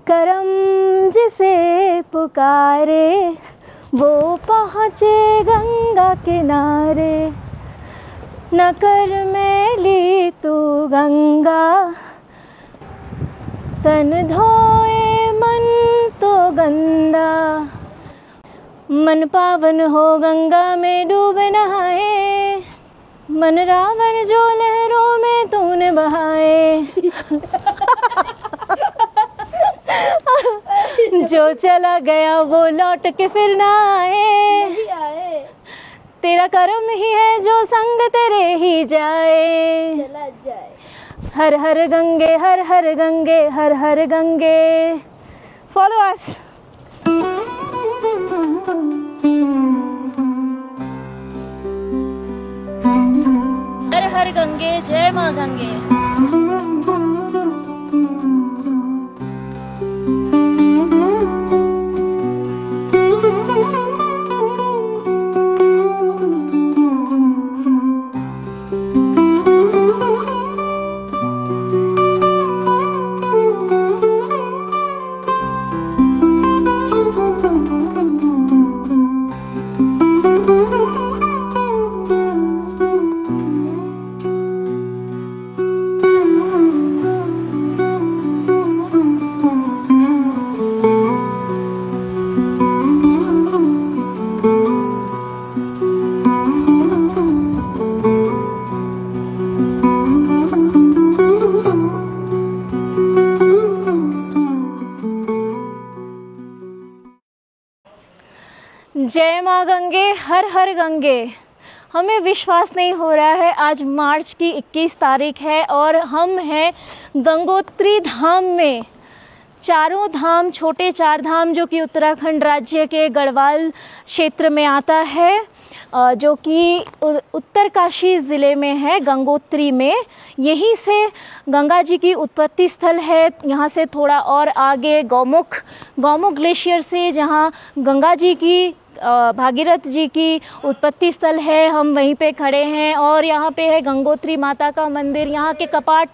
करम जिसे पुकारे वो पहुँचे गंगा किनारे। न कर मैली तू गंगा, तन धोए मन तो गंदा। मन पावन हो गंगा में डूब नहाए, मन रावण जो लहरों में तूने बहाए। जो चला गया वो लौट के फिर ना आए। तेरा कर्म ही है जो संग तेरे ही जाए। चला जाए। हर हर गंगे, हर हर गंगे, हर हर गंगे। Follow us. हर हर गंगे, जय माँ गंगे। जय माँ गंगे, हर हर गंगे। हमें विश्वास नहीं हो रहा है, आज मार्च की 21 तारीख है और हम हैं गंगोत्री धाम में। चारों धाम, छोटे चार धाम जो कि उत्तराखंड राज्य के गढ़वाल क्षेत्र में आता है, जो कि उत्तरकाशी ज़िले में है, गंगोत्री में। यहीं से गंगा जी की उत्पत्ति स्थल है। यहाँ से थोड़ा और आगे गौमुख ग्लेशियर से जहाँ गंगा जी की, भागीरथ जी की उत्पत्ति स्थल है, हम वहीं पे खड़े हैं। और यहाँ पे है गंगोत्री माता का मंदिर। यहाँ के कपाट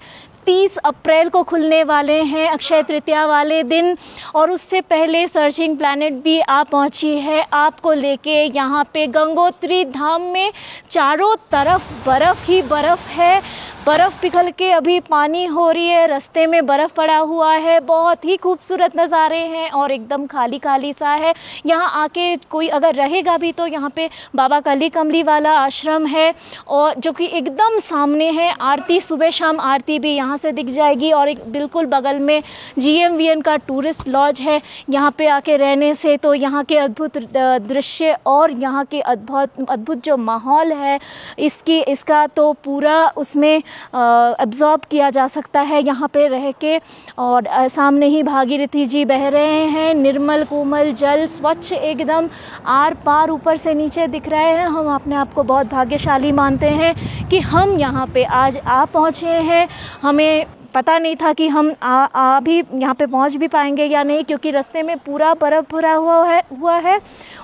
30 अप्रैल को खुलने वाले हैं, अक्षय तृतीया वाले दिन। और उससे पहले सर्चिंग प्लैनेट भी आ पहुंची है आपको लेके। यहाँ पे गंगोत्री धाम में चारों तरफ बर्फ़ ही बर्फ़ है। बर्फ़ पिघल के अभी पानी हो रही है, रास्ते में बर्फ़ पड़ा हुआ है। बहुत ही खूबसूरत नज़ारे हैं और एकदम खाली खाली सा है। यहाँ आके कोई अगर रहेगा भी तो यहाँ पे बाबा कली कमली वाला आश्रम है, और जो कि एकदम सामने है। आरती, सुबह शाम आरती भी यहाँ से दिख जाएगी। और एक बिल्कुल बगल में GMVN का टूरिस्ट लॉज है। यहाँ पे आके रहने से तो यहाँ के अद्भुत दृश्य और यहाँ के अद्भुत जो माहौल है इसका तो पूरा उसमें अब्जॉर्ब किया जा सकता है यहाँ पे रह के। और सामने ही भागीरथी जी बह रहे हैं, निर्मल कोमल जल, स्वच्छ एकदम, आर पार ऊपर से नीचे दिख रहे हैं। हम अपने आप को बहुत भाग्यशाली मानते हैं कि हम यहाँ पे आज आ पहुँचे हैं। हमें पता नहीं था कि हम भी यहाँ पे पहुँच भी पाएंगे या नहीं, क्योंकि रास्ते में पूरा बर्फ़ भरा हुआ है।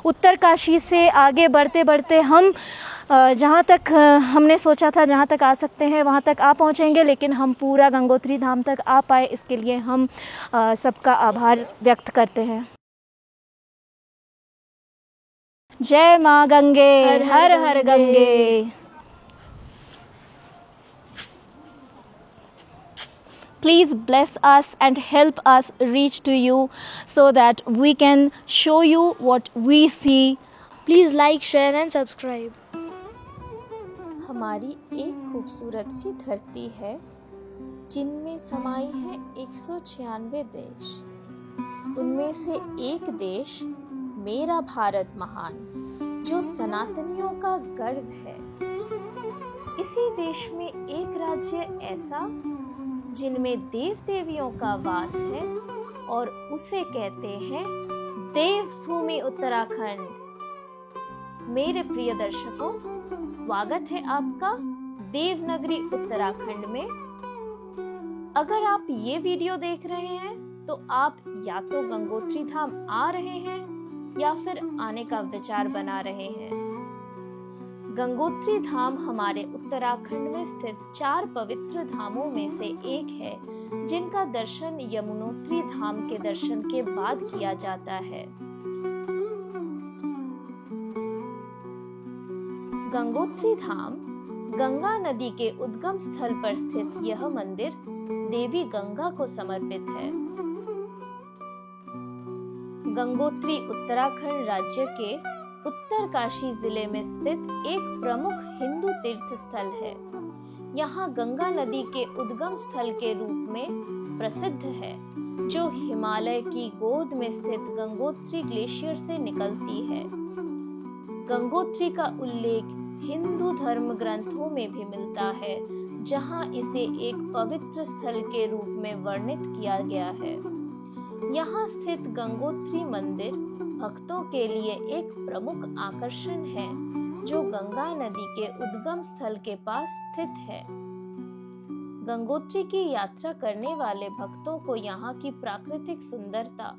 उत्तरकाशी से आगे बढ़ते बढ़ते हम जहाँ तक हमने सोचा था, जहाँ तक आ सकते हैं वहाँ तक आ पहुँचेंगे, लेकिन हम पूरा गंगोत्री धाम तक आ पाए, इसके लिए हम सबका आभार व्यक्त करते हैं। जय माँ गंगे, हर हर Gange. Please bless us and help us reach to you so that we can show you what we see. Please like, share and subscribe. हमारी एक खूबसूरत सी धरती है जिनमें समाई है 196 देश। उनमें से एक देश मेरा भारत महान, जो सनातनियों का गर्व है। इसी देश में एक राज्य ऐसा जिनमें देव देवियों का वास है और उसे कहते हैं देवभूमि उत्तराखंड। मेरे प्रिय दर्शकों, स्वागत है आपका देवनगरी उत्तराखंड में। अगर आप ये वीडियो देख रहे हैं तो आप या तो गंगोत्री धाम आ रहे हैं या फिर आने का विचार बना रहे हैं। गंगोत्री धाम हमारे उत्तराखंड में स्थित 4 पवित्र धामों में से एक है, जिनका दर्शन यमुनोत्री धाम के दर्शन के बाद किया जाता है। गंगोत्री धाम गंगा नदी के उद्गम स्थल पर स्थित यह मंदिर देवी गंगा को समर्पित है। गंगोत्री उत्तराखंड राज्य के उत्तरकाशी जिले में स्थित एक प्रमुख हिंदू तीर्थ स्थल है। यहाँ गंगा नदी के उद्गम स्थल के रूप में प्रसिद्ध है, जो हिमालय की गोद में स्थित गंगोत्री ग्लेशियर से निकलती है। गंगोत्री का उल्लेख हिंदू धर्म ग्रंथों में भी मिलता है, जहां इसे एक पवित्र स्थल के रूप में वर्णित किया गया है। यहाँ स्थित गंगोत्री मंदिर भक्तों के लिए एक प्रमुख आकर्षण है, जो गंगा नदी के उद्गम स्थल के पास स्थित है। गंगोत्री की यात्रा करने वाले भक्तों को यहाँ की प्राकृतिक सुंदरता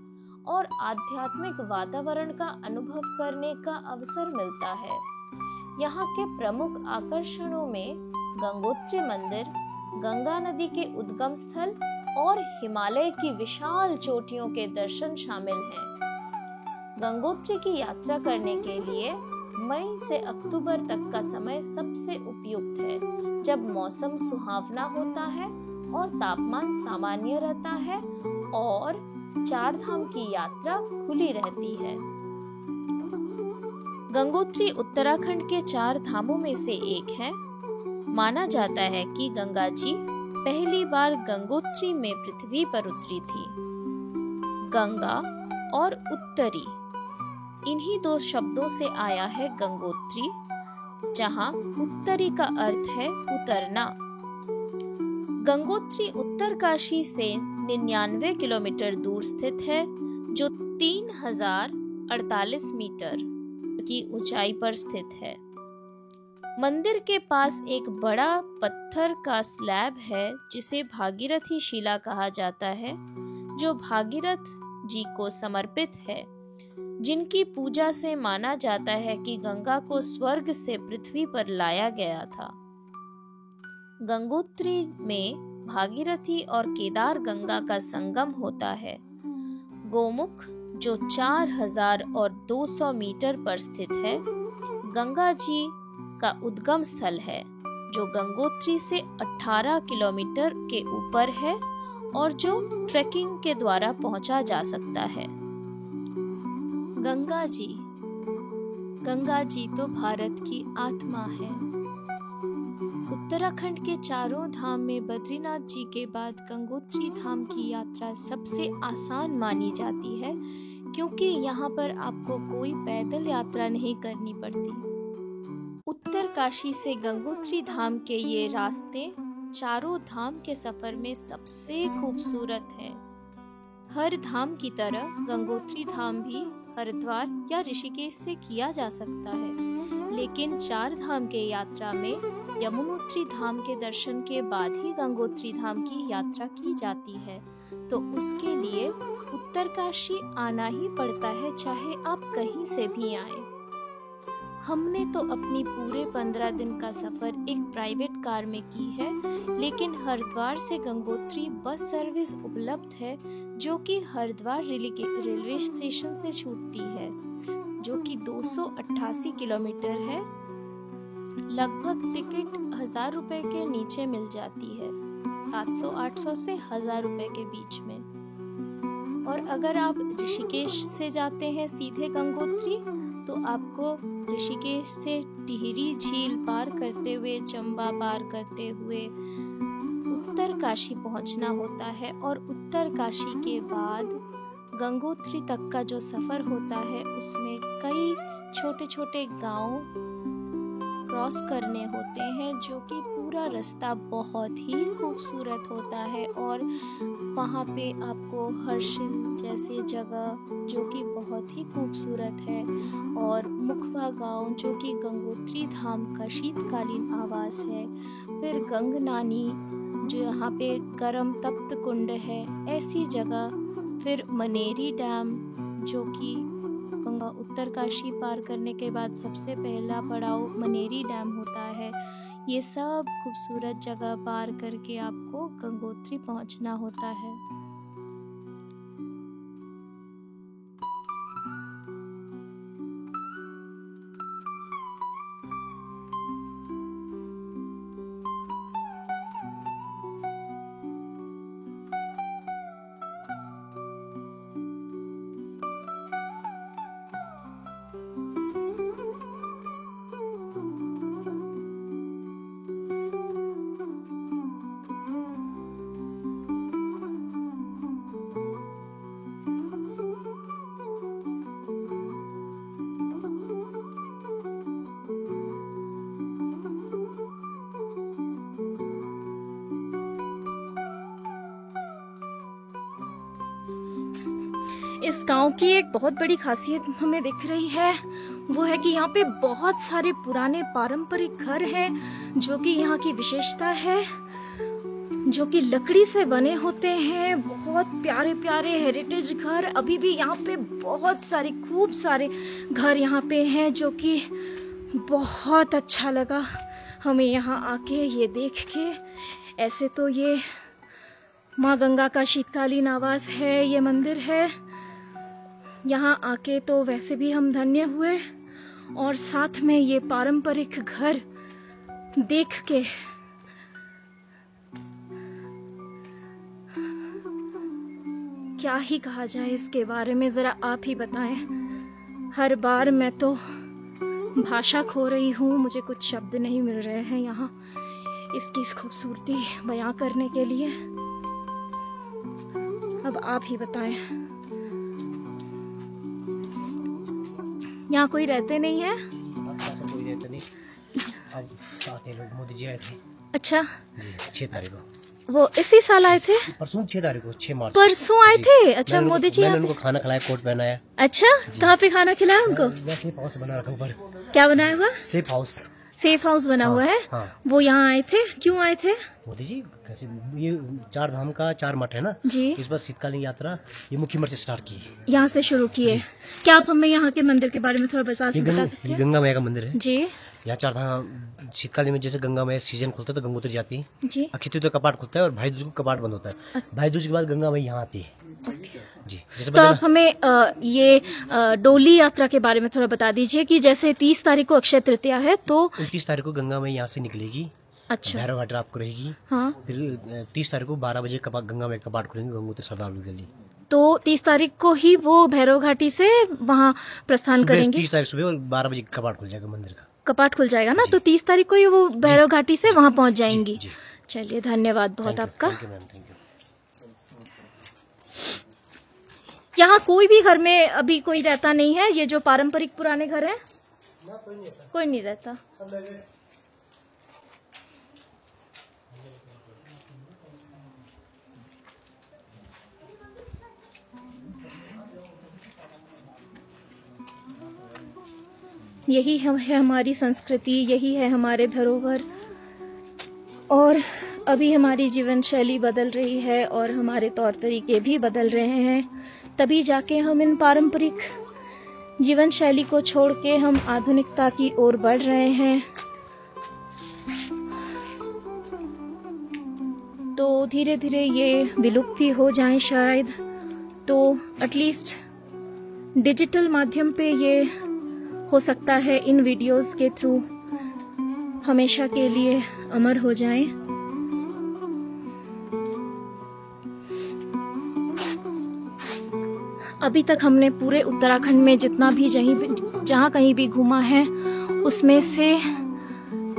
और आध्यात्मिक वातावरण का अनुभव करने का अवसर मिलता है। यहाँ के प्रमुख आकर्षणों में गंगोत्री मंदिर, गंगा नदी के उद्गम स्थल और हिमालय की विशाल चोटियों के दर्शन शामिल हैं। गंगोत्री की यात्रा करने के लिए मई से अक्टूबर तक का समय सबसे उपयुक्त है, जब मौसम सुहावना होता है और तापमान सामान्य रहता है और चार धाम की यात्रा खुली रहती है। गंगोत्री उत्तराखंड के चार धामों में से एक है। माना जाता है कि गंगा जी पहली बार गंगोत्री में पृथ्वी पर उतरी थी। गंगा और उत्तरी, इन्हीं दो शब्दों से आया है गंगोत्री, जहां उत्तरी का अर्थ है उतरना। गंगोत्री उत्तरकाशी से 99 किलोमीटर दूर स्थित है, जो 3048 मीटर की ऊंचाई पर स्थित है। मंदिर के पास एक बड़ा पत्थर का स्लैब है, जिसे भागीरथी शिला कहा जाता है, जो भागीरथ जी को समर्पित है, जिनकी पूजा से माना जाता है कि गंगा को स्वर्ग से पृथ्वी पर लाया गया था। गंगोत्री में भागीरथी और केदार गंगा का संगम होता है। गोमुख, जो 4200 मीटर पर स्थित है, गंगा जी का उद्गम स्थल है, जो गंगोत्री से 18 किलोमीटर के ऊपर है और जो ट्रैकिंग के द्वारा पहुंचा जा सकता है। गंगा जी तो भारत की आत्मा है। उत्तराखंड के चारों धाम में बद्रीनाथ जी के बाद गंगोत्री धाम की यात्रा सबसे आसान मानी जाती है, क्योंकि यहाँ पर आपको कोई पैदल यात्रा नहीं करनी पड़ती। उत्तरकाशी से गंगोत्री धाम के ये रास्ते चारों धाम के सफर में सबसे खूबसूरत है। हर धाम की तरह गंगोत्री धाम भी हरिद्वार या ऋषिकेश से किया जा सकता है, लेकिन चार धाम के यात्रा में यमुनोत्री धाम के दर्शन के बाद ही गंगोत्री धाम की यात्रा की जाती है, तो उसके लिए उत्तरकाशी आना ही पड़ता है, चाहे आप कहीं से भी आए। हमने तो अपनी पूरे 15 दिन का सफर एक प्राइवेट कार में की है, लेकिन हरिद्वार से गंगोत्री बस सर्विस उपलब्ध है, जो कि हरिद्वार रेलवे स्टेशन से छूटती है, जो कि 288 किलोमीटर है। लगभग टिकट 1000 रुपए के नीचे मिल जाती है, 700-800 से 1000 रुपए के बीच में। और अगर आप ऋषिकेश से जाते हैं सीधे गंगोत्री, तो आपको ऋषिकेश से टिहरी झील पार करते हुए, चंबा पार करते हुए उत्तरकाशी पहुंचना होता है, और उत्तरकाशी के बाद गंगोत्री तक का जो सफर होता है, उसमें कई छोटे छोटे गांव क्रॉस करने होते हैं, जो कि पूरा रास्ता बहुत ही खूबसूरत होता है। और वहाँ पे आपको हर्षिल जैसी जगह, जो कि बहुत ही खूबसूरत है, और मुखवा गांव, जो कि गंगोत्री धाम का शीतकालीन आवास है, फिर गंगनानी, जो यहाँ पे गर्म तप्त कुंड है, ऐसी जगह, फिर मनेरी डैम, जो कि उत्तरकाशी पार करने के बाद सबसे पहला पड़ाव मनेरी डैम होता है। ये सब खूबसूरत जगह पार करके आपको गंगोत्री पहुंचना होता है। इस गांव की एक बहुत बड़ी खासियत हमें दिख रही है, वो है कि यहाँ पे बहुत सारे पुराने पारंपरिक घर हैं, जो कि यहाँ की विशेषता है, जो कि लकड़ी से बने होते हैं। बहुत प्यारे प्यारे हेरिटेज घर अभी भी यहाँ पे बहुत सारे, खूब सारे घर यहाँ पे हैं, जो कि बहुत अच्छा लगा हमें यहाँ आके ये देख के। ऐसे तो ये माँ गंगा का शीतकालीन आवास है, ये मंदिर है। यहाँ आके तो वैसे भी हम धन्य हुए, और साथ में ये पारंपरिक घर देख के क्या ही कहा जाए इसके बारे में, जरा आप ही बताएं। हर बार मैं तो भाषा खो रही हूँ, मुझे कुछ शब्द नहीं मिल रहे हैं यहाँ इसकी खूबसूरती बयां करने के लिए। अब आप ही बताएं। यहाँ कोई रहते नहीं है? कोई रहते नहीं, अब आते लोग। मोदी जी आए थे। अच्छा जी, 6 तारीख को। वो इसी साल आए थे? परसों 6 तारीख को, 6 मार्च। परसों आए थे? अच्छा, मोदी जी मैंने उनको खाना खिलाया, कोट पहनाया। अच्छा, कहाँ पे खाना खिलाया उनको? सेफ हाउस बना रखा ऊपर। क्या बनाया हुआ? Safe house. सेफ हाउस बना हुआ है। हाँ। वो यहाँ आए थे, क्यों आए थे? मोदी जी कैसे, ये 4 धाम का 4 मठ है ना जी, इस बार शीतकालीन यात्रा ये मुख्य मठ से स्टार्ट की है, यहाँ से शुरू किए। क्या आप हमें यहाँ के मंदिर के बारे में थोड़ा बता सकते ये हैं? गंगा मैया का मंदिर है जी यहाँ 4 धाम। शीतकालीन में जैसे गंगा मैया सीजन खुलता है तो गंगोत्री जाती है, जी। अक्षय तृतीया कपाट खुलता है और भाई दूज को कपाट बंद होता है। भाई दूज के बाद गंगा मैया यहाँ आती है जी। जैसे तो आप हमें ये डोली यात्रा के बारे में थोड़ा बता दीजिए कि जैसे 30 तारीख को अक्षय तृतीया है, तो 29 तारीख को गंगा मैया यहाँ से निकलेगी। अच्छा, भैरव घाट आपको रहेगी। हाँ। फिर 30 तारीख को 12 बजे गंगा मैया कपाट खुलेंगे, गंगोत्री श्रद्धालु के लिए। तो 30 तारीख को ही वो भैरव घाटी से वहाँ प्रस्थान करेंगे। 30 तारीख सुबह और 12 बजे कपाट खुल जाएगा मंदिर का। कपाट खुल जाएगा ना, तो 30 तारीख को ही वो भैरव घाटी से वहाँ पहुँच जाएंगी। जी। चलिए, धन्यवाद बहुत आपका। Thank you ma'am, thank you. यहाँ कोई भी घर में अभी कोई रहता नहीं है? ये जो पारंपरिक पुराने घर हैं, कोई नहीं रहता। यही है हमारी संस्कृति, यही है हमारे धरोहर। और अभी हमारी जीवन शैली बदल रही है और हमारे तौर तरीके भी बदल रहे हैं, तभी जाके हम इन पारंपरिक जीवन शैली को छोड़ के हम आधुनिकता की ओर बढ़ रहे हैं। तो धीरे धीरे ये विलुप्ति हो जाए शायद, तो एटलीस्ट डिजिटल माध्यम पे ये हो सकता है इन वीडियोस के थ्रू हमेशा के लिए अमर हो जाएं। अभी तक हमने पूरे उत्तराखंड में जितना भी जहाँ कहीं भी घूमा है, उसमें से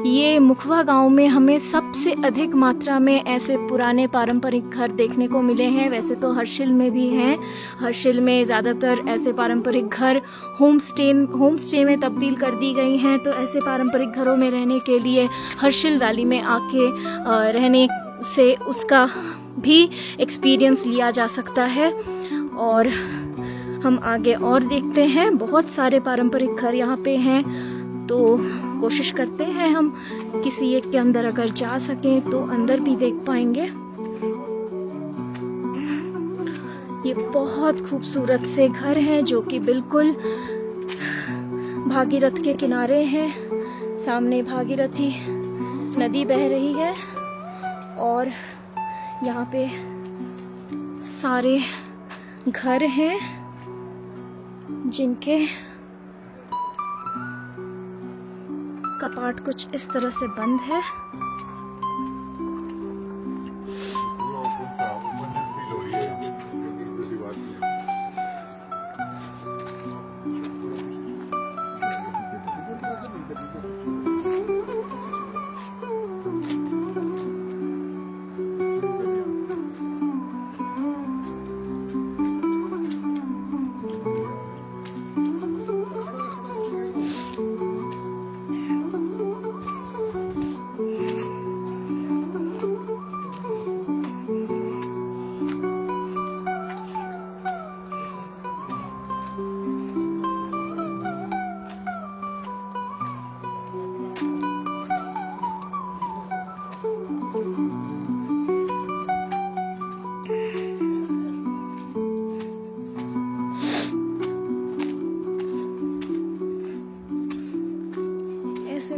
ये मुखवा गांव में हमें सबसे अधिक मात्रा में ऐसे पुराने पारंपरिक घर देखने को मिले हैं। वैसे तो हर्षिल में भी हैं, हर्षिल में ज़्यादातर ऐसे पारंपरिक घर होम स्टे में तब्दील कर दी गई हैं। तो ऐसे पारंपरिक घरों में रहने के लिए हर्षिल वैली में आके रहने से उसका भी एक्सपीरियंस लिया जा सकता है। और हम आगे और देखते हैं, बहुत सारे पारंपरिक घर यहाँ पे हैं, तो कोशिश करते हैं हम किसी एक के अंदर अगर जा सकें तो अंदर भी देख पाएंगे। ये बहुत खूबसूरत से घर हैं जो कि बिल्कुल भागीरथ के किनारे हैं। सामने भागीरथी नदी बह रही है और यहाँ पे सारे घर हैं जिनके कपाट कुछ इस तरह से बंद है।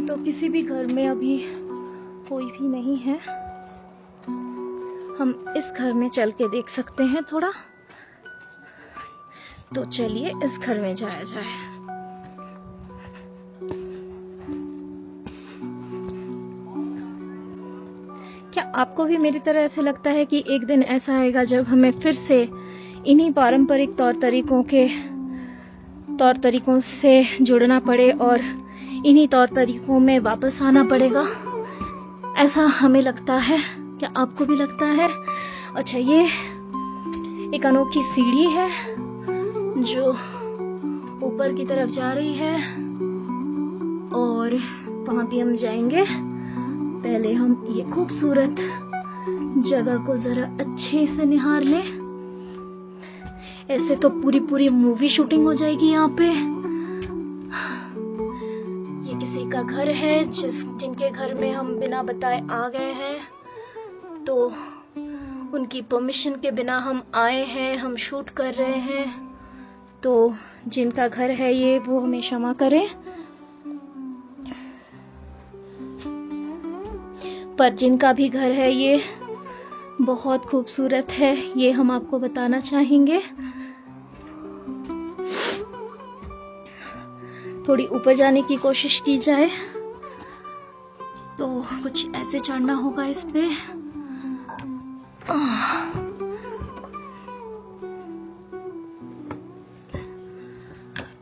तो किसी भी घर में अभी कोई भी नहीं है। हम इस घर में चल के देख सकते हैं थोड़ा। तो चलिए इस घर में जाया जाए। क्या आपको भी मेरी तरह ऐसे लगता है कि एक दिन ऐसा आएगा जब हमें फिर से इन्हीं पारंपरिक तौर तरीकों से जुड़ना पड़े और इन्हीं तौर तरीकों में वापस आना पड़ेगा? ऐसा हमें लगता है। क्या आपको भी लगता है? अच्छा, ये एक अनोखी सीढ़ी है जो ऊपर की तरफ जा रही है और वहां भी हम जाएंगे। पहले हम ये खूबसूरत जगह को जरा अच्छे से निहार लें। ऐसे तो पूरी मूवी शूटिंग हो जाएगी यहाँ पे। ये किसी का घर है जिनके घर में हम बिना बताए आ गए हैं, तो उनकी परमिशन के बिना हम आए हैं, हम शूट कर रहे हैं। तो जिनका घर है ये, वो हमें क्षमा करें। पर जिनका भी घर है ये बहुत खूबसूरत है, ये हम आपको बताना चाहेंगे। थोड़ी ऊपर जाने की कोशिश की जाए तो कुछ ऐसे चढ़ना होगा इस पे।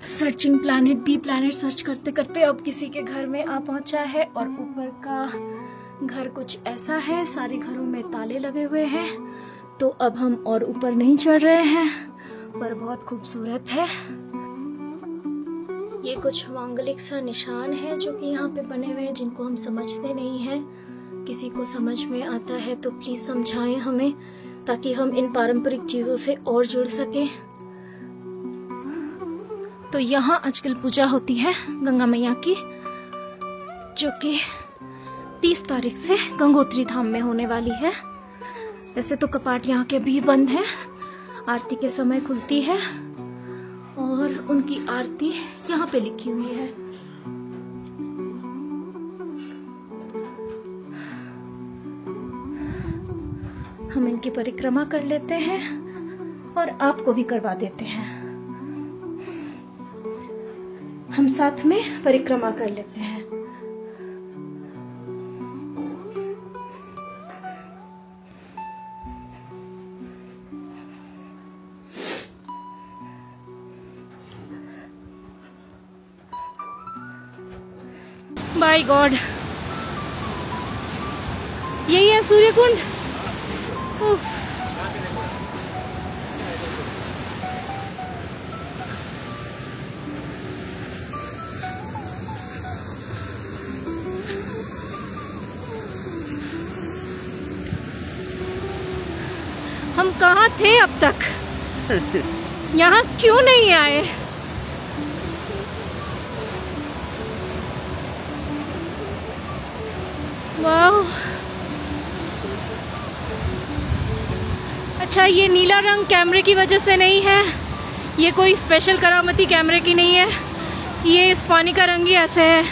Searching planet, B planet search करते करते अब किसी के घर में आ पहुंचा है और ऊपर का घर कुछ ऐसा है। सारे घरों में ताले लगे हुए हैं। तो अब हम और ऊपर नहीं चढ़ रहे हैं, पर बहुत खूबसूरत है। ये कुछ मांगलिक सा निशान है जो कि यहाँ पे बने हुए हैं, जिनको हम समझते नहीं हैं। किसी को समझ में आता है तो प्लीज समझाएं हमें, ताकि हम इन पारंपरिक चीजों से और जुड़ सके। तो यहाँ आजकल पूजा होती है गंगा मैया की, जो कि 30 तारीख से गंगोत्री धाम में होने वाली है। वैसे तो कपाट यहाँ के भी बंद है, आरती के समय खुलती है और उनकी आरती यहाँ पे लिखी हुई है। हम इनकी परिक्रमा कर लेते हैं और आपको भी करवा देते हैं। हम साथ में परिक्रमा कर लेते हैं। बाय गॉड, यही है सूर्य कुंड। हम कहाँ थे अब तक? यहाँ क्यों नहीं आए? वाह, अच्छा, ये नीला रंग कैमरे की वजह से नहीं है, ये कोई स्पेशल करामती कैमरे की नहीं है। ये इस पानी का रंग ही ऐसे है,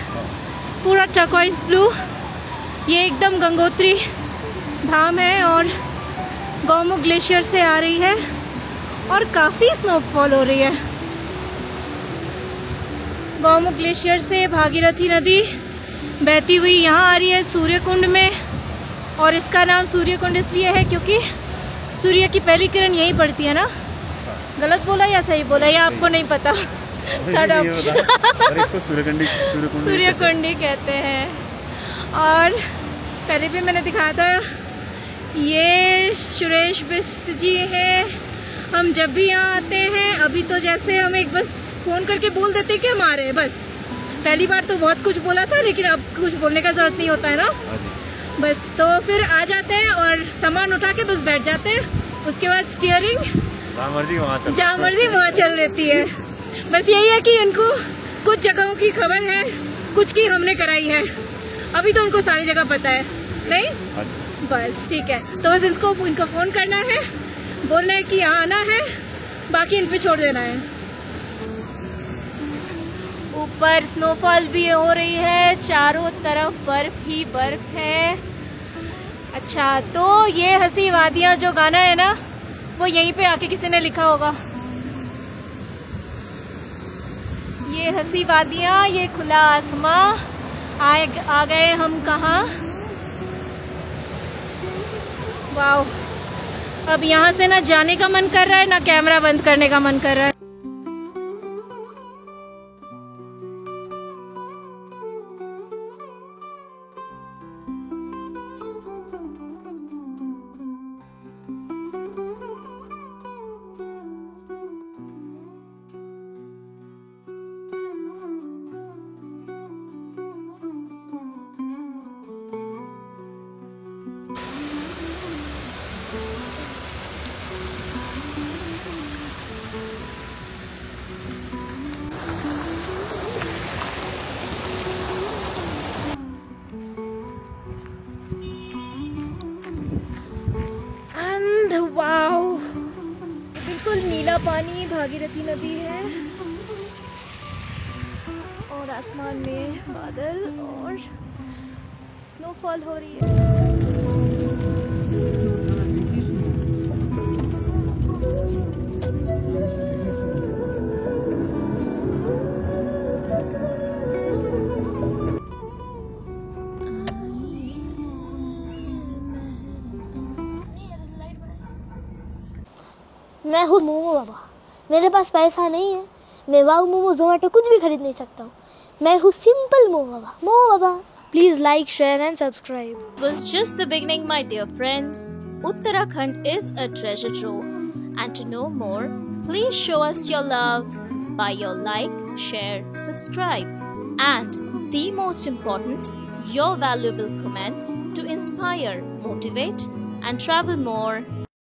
पूरा टर्कोइज ब्लू। ये एकदम गंगोत्री धाम है और गौमुख ग्लेशियर से आ रही है और काफी स्नोफॉल हो रही है। गौमुख ग्लेशियर से भागीरथी नदी बहती हुई यहाँ आ रही है सूर्यकुंड में, और इसका नाम सूर्यकुंड इसलिए है क्योंकि सूर्य की पहली किरण यहीं पड़ती है ना। गलत बोला या सही बोला, या आपको नहीं पता? इसको सूर्यकुंडी कहते हैं। और पहले भी मैंने दिखाया था, ये सुरेश बिष्ट जी हैं। हम जब भी यहाँ आते हैं, अभी तो जैसे हम एक बस फोन करके बोल देते हैं कि हम आ रहे हैं, बस। पहली बार तो बहुत कुछ बोला था, लेकिन अब कुछ बोलने का जरूरत नहीं होता है ना, बस। तो फिर आ जाते हैं और सामान उठा के बस बैठ जाते हैं। उसके बाद स्टीयरिंग जहाँ मर्जी वहाँ चल देती है। बस यही है कि इनको कुछ जगहों की खबर है, कुछ की हमने कराई है। अभी तो उनको सारी जगह पता है, नहीं? बस ठीक है, तो बस इनको फोन करना है, बोलना है कि यहाँ आना है, बाकी इन पे छोड़ देना है। ऊपर स्नोफॉल भी हो रही है, चारों तरफ बर्फ ही बर्फ है। अच्छा, तो ये हंसी वादियाँ जो गाना है ना, वो यहीं पे आके किसी ने लिखा होगा। ये हंसी वादियाँ, ये खुला आसमां, आ गए हम कहाँ। वाओ, अब यहाँ से ना जाने का मन कर रहा है, ना कैमरा बंद करने का मन कर रहा है। वाओ, बिल्कुल नीला पानी भागीरथी नदी है, और आसमान में बादल और स्नोफॉल हो रही है। मैं हूँ मोमो बाबा। मेरे पास पैसा नहीं है, मैं वाओ मोमो जोमेटो कुछ भी खरीद नहीं सकता हूँ। मैं हूँ simple momo Baba. Momo Baba, please like, share and subscribe. It was just the beginning, my dear friends. Uttarakhand is a treasure trove. And to know more, please show us your love by your like, share, subscribe. And the most important, your valuable comments to inspire, motivate, and travel more